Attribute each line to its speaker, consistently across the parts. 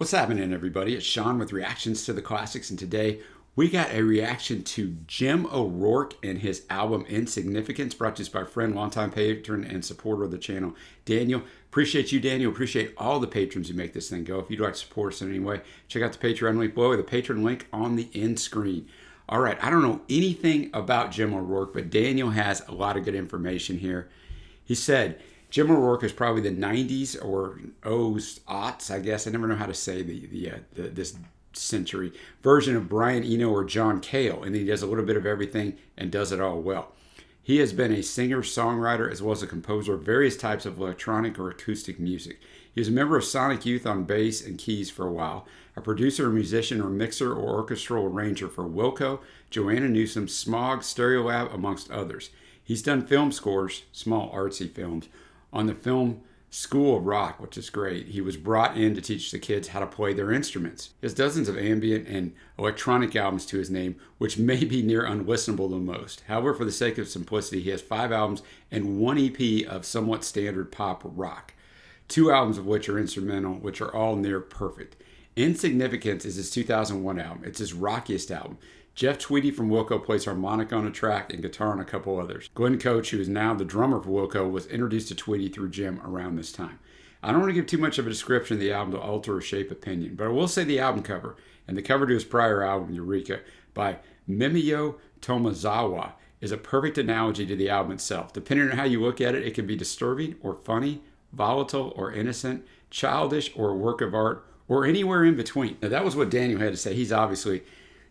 Speaker 1: What's happening, everybody? It's Sean with Reactions to the Classics, and today we got a reaction to Jim O'Rourke and his album Insignificance, brought to us by a friend, longtime patron, and supporter of the channel, Daniel. Appreciate you, Daniel. Appreciate all the patrons who make this thing go. If you'd like to support us in any way, check out the Patreon link below or the Patreon link on the end screen. All right, I don't know anything about Jim O'Rourke, but Daniel has a lot of good information here. He said, Jim O'Rourke is probably the 90s or aughts, I guess. I never know how to say this century version of Brian Eno or John Cale, and he does a little bit of everything and does it all well. He has been a singer, songwriter, as well as a composer of various types of electronic or acoustic music. He was a member of Sonic Youth on bass and keys for a while, a producer, a musician, or mixer or orchestral arranger for Wilco, Joanna Newsom, Smog, Stereolab, amongst others. He's done film scores, small artsy films, on the film School of Rock, which is great. He was brought in to teach the kids how to play their instruments. He has dozens of ambient and electronic albums to his name, which may be near unlistenable to most. However, for the sake of simplicity, he has 5 albums and 1 EP of somewhat standard pop rock. 2 albums of which are instrumental, which are all near perfect. Insignificance is his 2001 album. It's his rockiest album. Jeff Tweedy from Wilco plays harmonica on a track and guitar on a couple others. Glenn Coach, who is now the drummer for Wilco, was introduced to Tweedy through Jim around this time. I don't want to give too much of a description of the album to alter or shape opinion, but I will say the album cover, and the cover to his prior album, Eureka, by Mimiyo Tomozawa, is a perfect analogy to the album itself. Depending on how you look at it, it can be disturbing or funny, volatile or innocent, childish or a work of art, or anywhere in between. Now, that was what Daniel had to say. He's obviously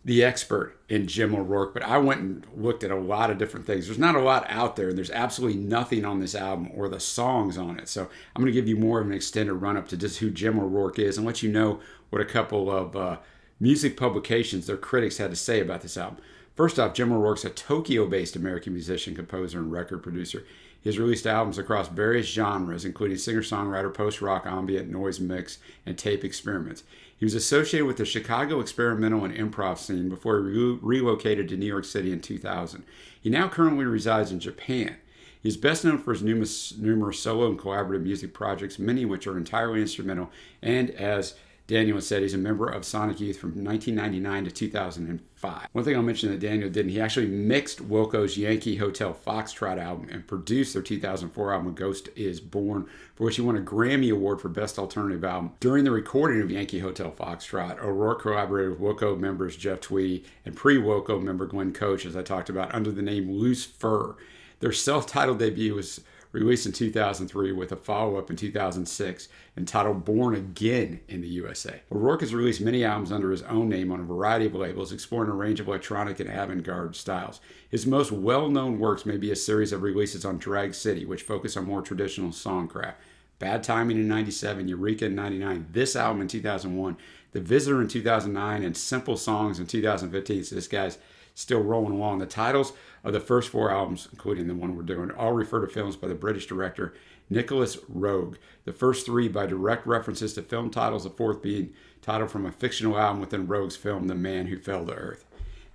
Speaker 1: the expert in Jim O'Rourke, but I went and looked at a lot of different things. There's not a lot out there, and there's absolutely nothing on this album or the songs on it. So I'm going to give you more of an extended run-up to just who Jim O'Rourke is and let you know what a couple of music publications, their critics, had to say about this album. First off, Jim O'Rourke's a Tokyo-based American musician, composer, and record producer. He has released albums across various genres, including singer-songwriter, post-rock, ambient, noise mix, and tape experiments. He was associated with the Chicago experimental and improv scene before he relocated to New York City in 2000. He now currently resides in Japan. He is best known for his numerous solo and collaborative music projects, many of which are entirely instrumental, and as Daniel said, he's a member of Sonic Youth from 1999 to 2005. One thing I'll mention that Daniel didn't, he actually mixed Wilco's Yankee Hotel Foxtrot album and produced their 2004 album, Ghost is Born, for which he won a Grammy Award for Best Alternative Album. During the recording of Yankee Hotel Foxtrot, O'Rourke collaborated with Wilco members Jeff Tweedy and pre-Wilco member Glenn Coach, as I talked about, under the name Loose Fur. Their self-titled debut was released in 2003 with a follow-up in 2006 entitled Born Again in the USA. O'Rourke has released many albums under his own name on a variety of labels, exploring a range of electronic and avant-garde styles. His most well-known works may be a series of releases on Drag City, which focus on more traditional songcraft. Bad Timing in 97, Eureka in 99, this album in 2001, The Visitor in 2009, and Simple Songs in 2015. So this guy's still rolling along. The titles of the first 4 albums, including the one we're doing, all refer to films by the British director Nicholas Roeg. The first 3 by direct references to film titles, the 4th being titled from a fictional album within Roeg's film, The Man Who Fell to Earth.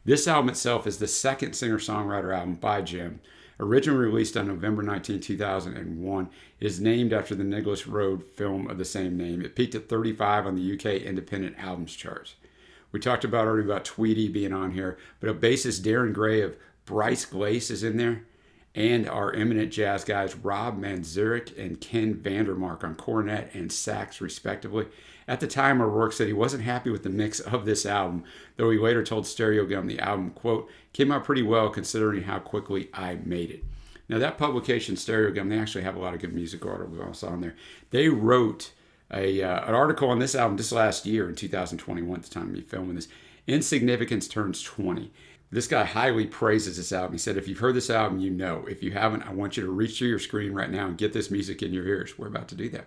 Speaker 1: This album itself is the second singer-songwriter album by Jim. Originally released on November 19, 2001, it is named after the Nicholas Roeg film of the same name. It peaked at 35 on the UK Independent Albums charts. We talked about already about Tweedy being on here, but a bassist Darren Gray of Bryce Glace is in there, and our eminent jazz guys Rob Manzarek and Ken Vandermark on cornet and sax respectively. At the time, O'Rourke said he wasn't happy with the mix of this album, though he later told Stereogum the album, quote, came out pretty well considering how quickly I made it. Now that publication, Stereogum, they actually have a lot of good music articles on there. They wrote an article on this album just last year in 2021 at the time of me filming this. Insignificance turns 20. This guy highly praises this album. He said, if you've heard this album, you know. If you haven't, I want you to reach through your screen right now and get this music in your ears. We're about to do that.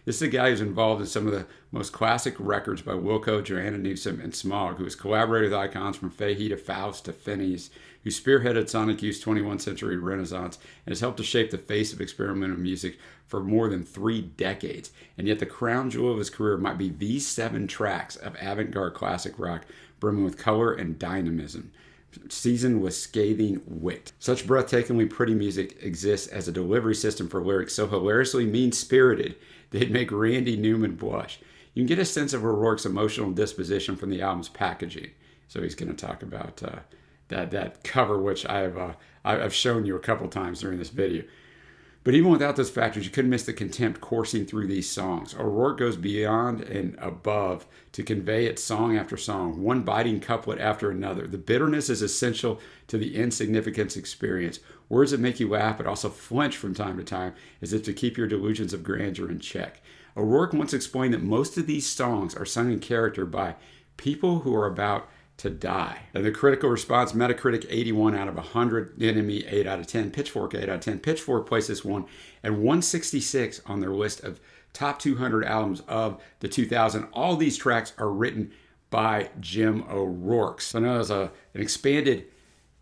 Speaker 1: This is a guy who's involved in some of the most classic records by Wilco, Joanna Newsom, and Smog, who has collaborated with icons from Fahey to Faust to Phineas, who spearheaded Sonic Youth's 21st century renaissance and has helped to shape the face of experimental music for more than 3 decades. And yet the crown jewel of his career might be these 7 tracks of avant-garde classic rock brimming with color and dynamism, seasoned with scathing wit. Such breathtakingly pretty music exists as a delivery system for lyrics so hilariously mean-spirited they'd make Randy Newman blush. You can get a sense of O'Rourke's emotional disposition from the album's packaging. So he's going to talk about that cover, which I've shown you a couple times during this video. But even without those factors, you couldn't miss the contempt coursing through these songs. O'Rourke goes beyond and above to convey it song after song, one biting couplet after another. The bitterness is essential to the insignificance experience. Words that make you laugh but also flinch from time to time, as if to keep your delusions of grandeur in check. O'Rourke once explained that most of these songs are sung in character by people who are about to die. And the critical response, Metacritic 81 out of 100, Enemy 8 out of 10, Pitchfork 8 out of 10. Pitchfork placed this one at 166 on their list of top 200 albums of the 2000. All these tracks are written by Jim O'Rourke. So I know there's an expanded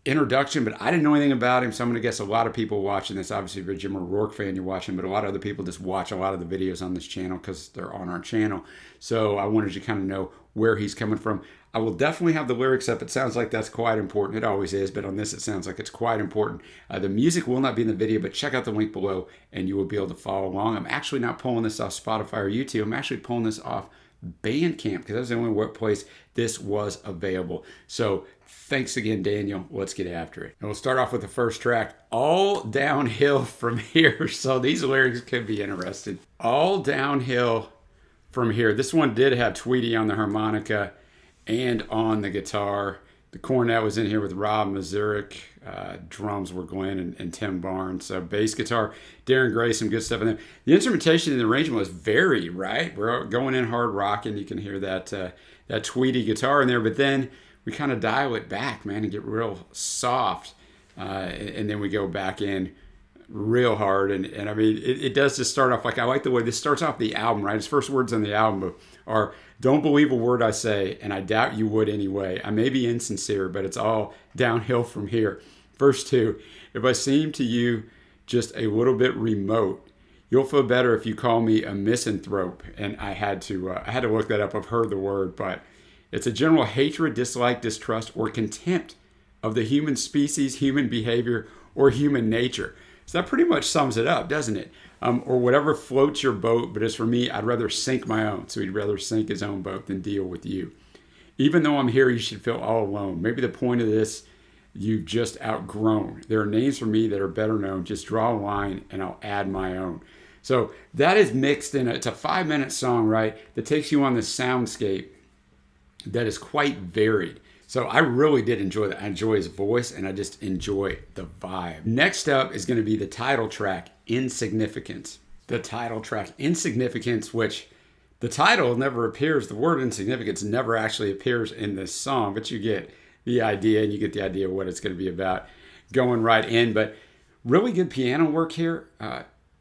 Speaker 1: introduction, but I didn't know anything about him, so I'm going to guess a lot of people watching this, obviously if you're a Jim O'Rourke fan, you're watching, but a lot of other people just watch a lot of the videos on this channel because they're on our channel. So I wanted you to kind of know where he's coming from. I will definitely have the lyrics up. It sounds like that's quite important. It always is, but on this it sounds like it's quite important. The music will not be in the video, but check out the link below and you will be able to follow along. I'm actually not pulling this off Spotify or YouTube. I'm actually pulling this off Bandcamp because that's the only place this was available. So thanks again, Daniel. Let's get after it. And we'll start off with the first track, All Downhill From Here. So these lyrics could be interesting. All downhill from here. This one did have Tweety on the harmonica and on the guitar. The cornet was in here with Rob Mazurek. Drums were Glenn and Tim Barnes. So bass guitar, Darren Gray, some good stuff in there. The instrumentation and the arrangement was varied, right? We're going in hard rocking. You can hear that Tweety guitar in there, but then we kind of dial it back, man, and get real soft. And then we go back in real hard. And I mean, it does just start off like, I like the way this starts off the album, right? His first words on the album are, "Don't believe a word I say, and I doubt you would anyway. I may be insincere, but it's all downhill from here." Verse 2, "If I seem to you just a little bit remote, you'll feel better if you call me a misanthrope." And I had to look that up. I've heard the word, but it's a general hatred, dislike, distrust, or contempt of the human species, human behavior, or human nature. So that pretty much sums it up, doesn't it? Or whatever floats your boat, but as for me, I'd rather sink my own. So he'd rather sink his own boat than deal with you. Even though I'm here, you should feel all alone. Maybe the point of this, you've just outgrown. There are names for me that are better known. Just draw a line and I'll add my own. So that is mixed in. It's a 5-minute song, right? That takes you on this soundscape that is quite varied. So I really did enjoy that. I enjoy his voice and I just enjoy the vibe. Next up is going to be the title track, Insignificance. The title track, Insignificance, which the title never appears. The word insignificance never actually appears in this song, but you get the idea and you get the idea of what it's going to be about going right in. But really good piano work here.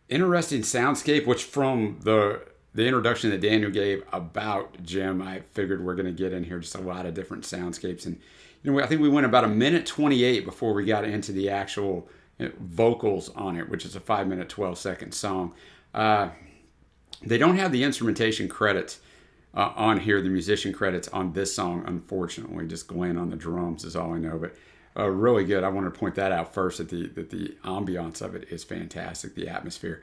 Speaker 1: Interesting soundscape, which from the introduction that Daniel gave about Jim, I figured we're going to get in here just a lot of different soundscapes. And I think we went about 1:28 before we got into the actual vocals on it, which is a 5-minute, 12-second song. They don't have the instrumentation credits on here, the musician credits on this song, unfortunately. Just Glenn on the drums is all I know, but really good. I wanted to point that out first, that the ambiance of it is fantastic, the atmosphere.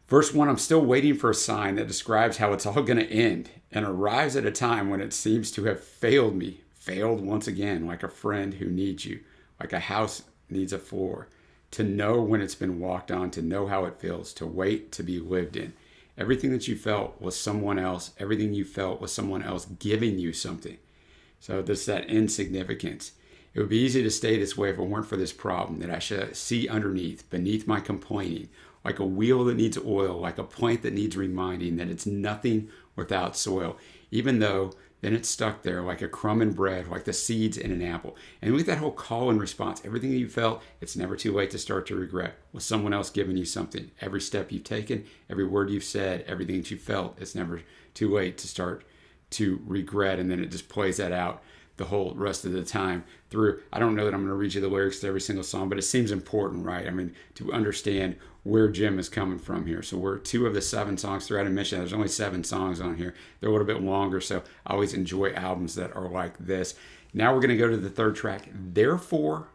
Speaker 1: Verse 1, "I'm still waiting for a sign that describes how it's all going to end and arrives at a time when it seems to have failed me, failed once again, like a friend who needs you, like a house needs a floor, to know when it's been walked on, to know how it feels, to wait to be lived in. Everything that you felt was someone else. Everything you felt was someone else giving you something." So this that insignificance. "It would be easy to stay this way if it weren't for this problem that I should see underneath, beneath my complaining, like a wheel that needs oil, like a plant that needs reminding that it's nothing without soil, even though then it's stuck there like a crumb in bread, like the seeds in an apple." And with that whole call and response, everything that you felt, it's never too late to start to regret. Was someone else giving you something? Every step you've taken, every word you've said, everything that you felt, it's never too late to start to regret. And then it just plays that out the whole rest of the time through. I don't know that I'm going to read you the lyrics to every single song, but it seems important, right? I mean, to understand where Jim is coming from here. So we're 2 of the 7 songs throughout a mission. There's only 7 songs on here. They're a little bit longer, so I always enjoy albums that are like this. Now we're going to go to the third track, Therefore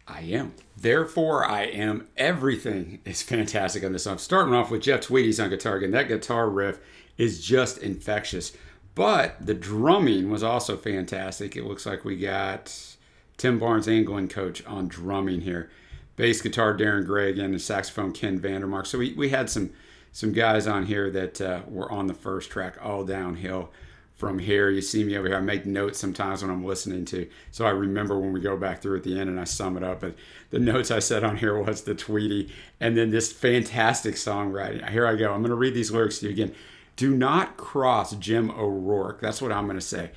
Speaker 1: I Am. Therefore I Am. Everything is fantastic on this song. Starting off with Jeff Tweedy's on guitar again. That guitar riff is just infectious. But the drumming was also fantastic. It looks like we got Tim Barnes and Glenn Coach on drumming here. Bass guitar, Darren Gray again, and saxophone, Ken Vandermark. So we had some guys on here that were on the first track, all downhill from here. You see me over here. I make notes sometimes when I'm listening to, so I remember when we go back through at the end and I sum it up. But the notes I said on here was the Tweety, and then this fantastic songwriting. Here I go. I'm going to read these lyrics to you again. Do not cross Jim ORourke. That's what I'm going to say.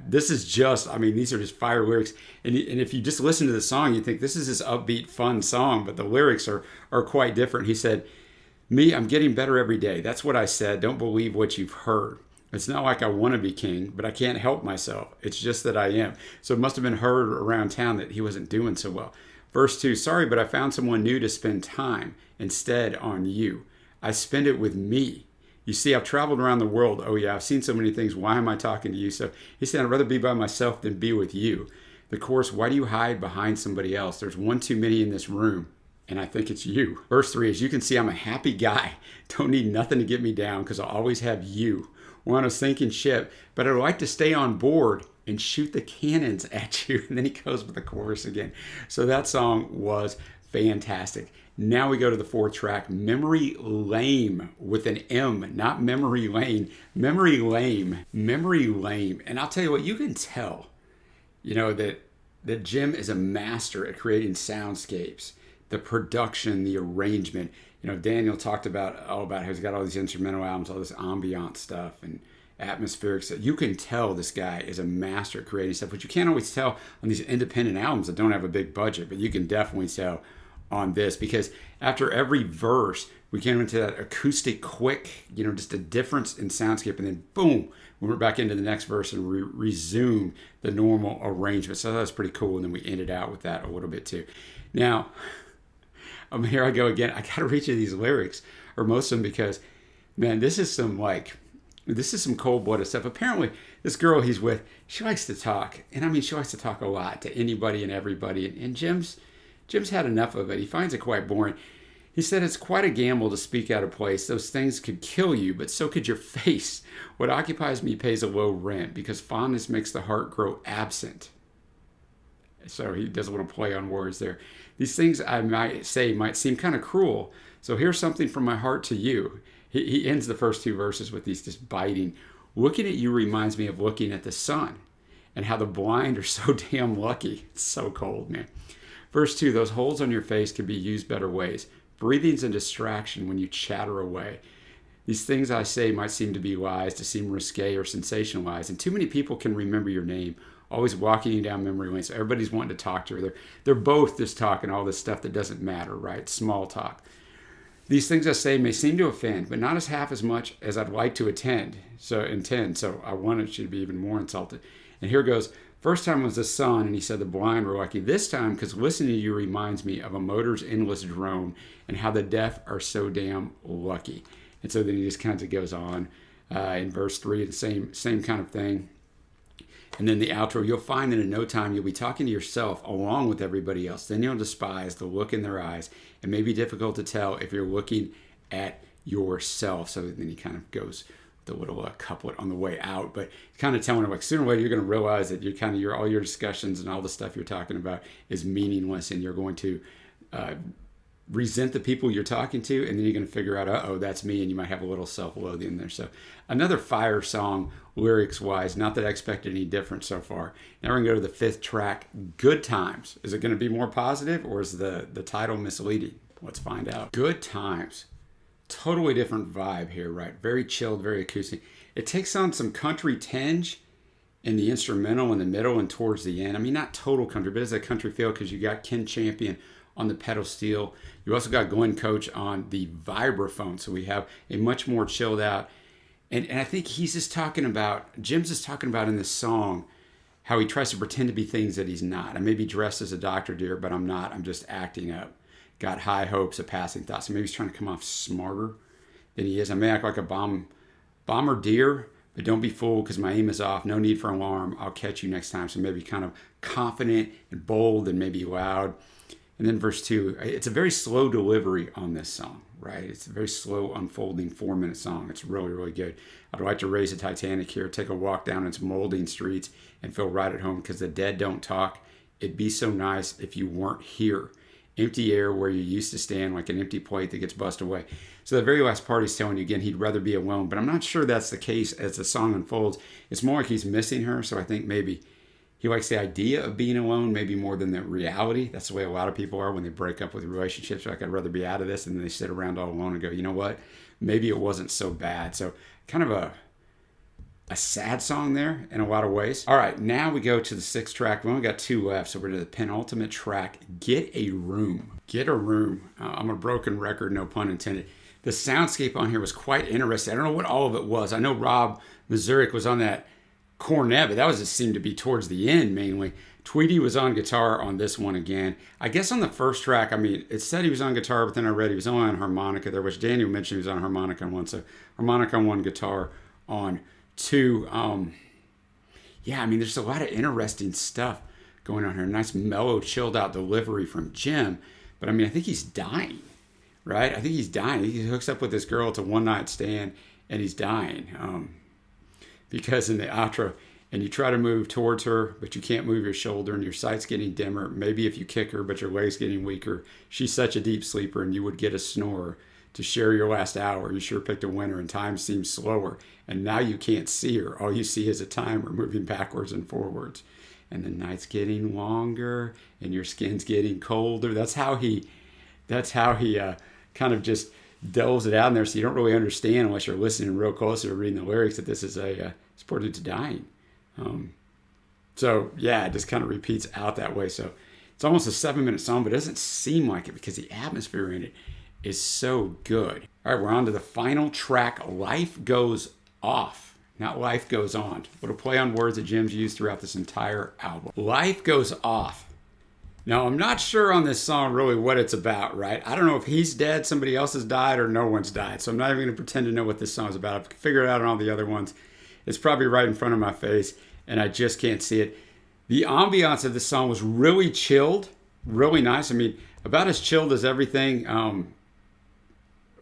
Speaker 1: This is just, I mean, these are just fire lyrics. And if you just listen to the song, you think this is this upbeat, fun song, but the lyrics are quite different. He said, me, I'm getting better every day. That's what I said. Don't believe what you've heard. It's not like I want to be king, but I can't help myself. It's just that I am. So it must have been heard around town that he wasn't doing so well. Verse 2, sorry, but I found someone new to spend time instead on you. I spend it with me. You see, I've traveled around the world. Oh, yeah, I've seen so many things. Why am I talking to you? So he said, I'd rather be by myself than be with you. The chorus, why do you hide behind somebody else? There's one too many in this room, and I think it's you. Verse 3, as you can see, I'm a happy guy. Don't need nothing to get me down because I always have you. We're on a sinking ship, but I'd like to stay on board and shoot the cannons at you. And then he goes with the chorus again. So that song was fantastic. Now we go to the fourth track, Memory Lame, with an M, not Memory Lane. Memory Lame. Memory Lame. And I'll tell you what, you can tell, that Jim is a master at creating soundscapes, the production, the arrangement. Daniel talked about how he's got all these instrumental albums, all this ambient stuff and atmospheric stuff. You can tell this guy is a master at creating stuff, which you can't always tell on these independent albums that don't have a big budget, but you can definitely tell on this, because after every verse, we came into that acoustic quick, just a difference in soundscape, and then boom, we went back into the next verse and resumed the normal arrangement. So that was pretty cool, and then we ended out with that a little bit too. Now, here I go again. I got to read you these lyrics, or most of them, because, man, this is some cold-blooded stuff. Apparently, this girl he's with, she likes to talk. And I mean, she likes to talk a lot to anybody and everybody. And Jim's had enough of it. He finds it quite boring. He said, it's quite a gamble to speak out of place. Those things could kill you, but so could your face. What occupies me pays a low rent, because fondness makes the heart grow absent. So he doesn't want to play on words there. These things I might say might seem kind of cruel. So here's something from my heart to you. He ends the first two verses with these just biting. Looking at you reminds me of looking at the sun and how the blind are so damn lucky. It's so cold, man. Verse 2, those holes on your face can be used better ways. Breathing's a distraction when you chatter away. These things I say might seem to be lies, to seem risque or sensationalized, and too many people can remember your name, always walking you down memory lane. So everybody's wanting to talk to her. They're both just talking all this stuff that doesn't matter, right? Small talk. These things I say may seem to offend, but not as half as much as I'd like to intend. So I wanted you to be even more insulted. And here goes. First time was the sun, and he said the blind were lucky. This time, because listening to you reminds me of a motor's endless drone and how the deaf are so damn lucky. And so then he just kind of goes on in verse 3, the same kind of thing. And then the outro, you'll find that in no time you'll be talking to yourself along with everybody else. Then you'll despise the look in their eyes. It may be difficult to tell if you're looking at yourself. So then he kind of goes the little couplet on the way out, but kind of telling them, like, sooner or later you're going to realize that all your discussions and all the stuff you're talking about is meaningless, and you're going to resent the people you're talking to, and then you're going to figure out, that's me, and you might have a little self-loathing there. So another fire song lyrics-wise, not that I expected any different so far. Now we're going to go to the fifth track, Good Times. Is it going to be more positive, or is the title misleading? Let's find out. Good Times. Totally different vibe here, right? Very chilled, very acoustic. It takes on some country tinge in the instrumental in the middle and towards the end. I mean, not total country, but it's a country feel, because you got Ken Champion on the pedal steel. You also got Glenn Coach on the vibraphone. So we have a much more chilled out. And I think Jim's just talking about in this song how he tries to pretend to be things that he's not. I may be dressed as a Dr. Deer, but I'm not. I'm just acting up. Got high hopes of passing thoughts. So maybe he's trying to come off smarter than he is. I may act like a bombardier, but don't be fooled, because my aim is off. No need for alarm. I'll catch you next time. So maybe kind of confident and bold and maybe loud. And then verse 2, it's a very slow delivery on this song. right? It's a very slow unfolding 4-minute song. It's really, really good. I'd like to raise a Titanic here, take a walk down its molding streets and feel right at home because the dead don't talk. It'd be so nice if you weren't here. Empty air where you used to stand, like an empty plate that gets busted away. So the very last part he's telling you again he'd rather be alone, but I'm not sure that's the case as the song unfolds. It's more like he's missing her, so I think maybe he likes the idea of being alone, maybe more than the reality. That's the way a lot of people are when they break up with relationships. Like, I'd rather be out of this, and then they sit around all alone and go, you know what? Maybe it wasn't so bad. So kind of a sad song there in a lot of ways. All right, now we go to the 6th track. We only got 2 left, so we're to the penultimate track, Get a Room. Get a Room. I'm a broken record, no pun intended. The soundscape on here was quite interesting. I don't know what all of it was. I know Rob Mazurek was on that cornet, but that was just seemed to be towards the end mainly. Tweedy was on guitar on this one again. I guess on the first track, I mean, it said he was on guitar, but then I read he was only on harmonica there, which Daniel mentioned he was on harmonica on one. So harmonica on one, guitar on 2. Yeah, I mean, there's a lot of interesting stuff going on here. Nice, mellow, chilled out delivery from Jim. But I mean, I think he's dying, right? I think he's dying. He hooks up with this girl. It's a one-night stand, and he's dying. Because in the outro, and you try to move towards her, but you can't move your shoulder, and your sight's getting dimmer. Maybe if you kick her, but your leg's getting weaker. She's such a deep sleeper, and you would get a snorer to share your last hour. You sure picked a winner, and time seems slower. And now you can't see her. All you see is a timer moving backwards and forwards. And the night's getting longer, and your skin's getting colder. That's how he kind of just delves it out in there, so you don't really understand unless you're listening real close or reading the lyrics that this is supported to dying. So yeah, it just kind of repeats out that way. So it's almost a 7-minute song, but it doesn't seem like it because the atmosphere in it is so good. All right, we're on to the final track, Life Goes Off. Not Life Goes On. What a play on words that Jim's used throughout this entire album. Life Goes Off. Now, I'm not sure on this song really what it's about, right? I don't know if he's dead, somebody else has died, or no one's died. So I'm not even going to pretend to know what this song is about. I've figured it out on all the other ones. It's probably right in front of my face, and I just can't see it. The ambiance of this song was really chilled, really nice. I mean, about as chilled as everything,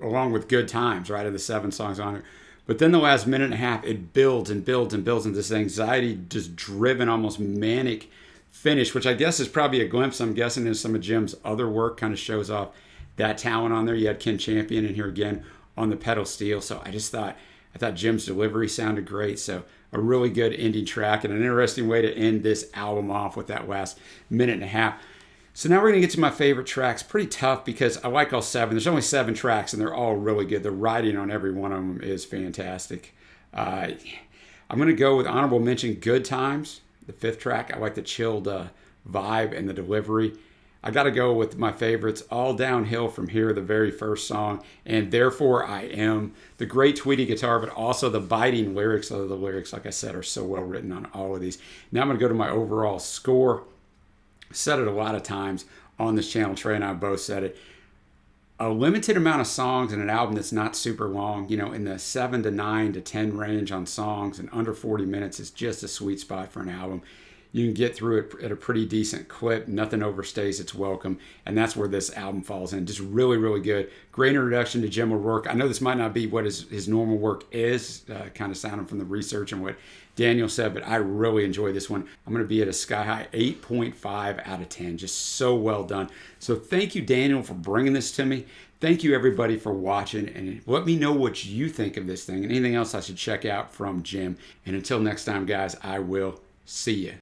Speaker 1: along with Good Times, right, of the 7 songs on it. But then the last minute and a half, it builds and builds and builds into this anxiety, just driven, almost manic finish, which I guess is probably a glimpse, I'm guessing, in some of Jim's other work. Kind of shows off that talent on there. You had Ken Champion in here again on the pedal steel. So I thought Jim's delivery sounded great. So a really good ending track and an interesting way to end this album off with that last minute and a half. So now we're going to get to my favorite tracks. Pretty tough because I like all 7. There's only 7 tracks and they're all really good. The writing on every one of them is fantastic. I'm going to go with honorable mention Good Times, the 5th track. I like the chilled vibe and the delivery. I got to go with my favorites, All Downhill From Here, the very first song, and Therefore I Am. The great Tweedy guitar, but also the biting lyrics. The lyrics, like I said, are so well written on all of these. Now I'm going to go to my overall score. Said it a lot of times on this channel. Trey and I both said it. A limited amount of songs in an album that's not super long, in the 7 to 9 to 10 range on songs, and under 40 minutes is just a sweet spot for an album. You can get through it at a pretty decent clip. Nothing overstays its welcome. And that's where this album falls in. Just really, really good. Great introduction to Jim ORourke. I know this might not be what his normal work is, kind of sounding from the research and what Daniel said, but I really enjoy this one. I'm going to be at a sky high 8.5 out of 10. Just so well done. So thank you, Daniel, for bringing this to me. Thank you, everybody, for watching. And let me know what you think of this thing and anything else I should check out from Jim. And until next time, guys, I will see you.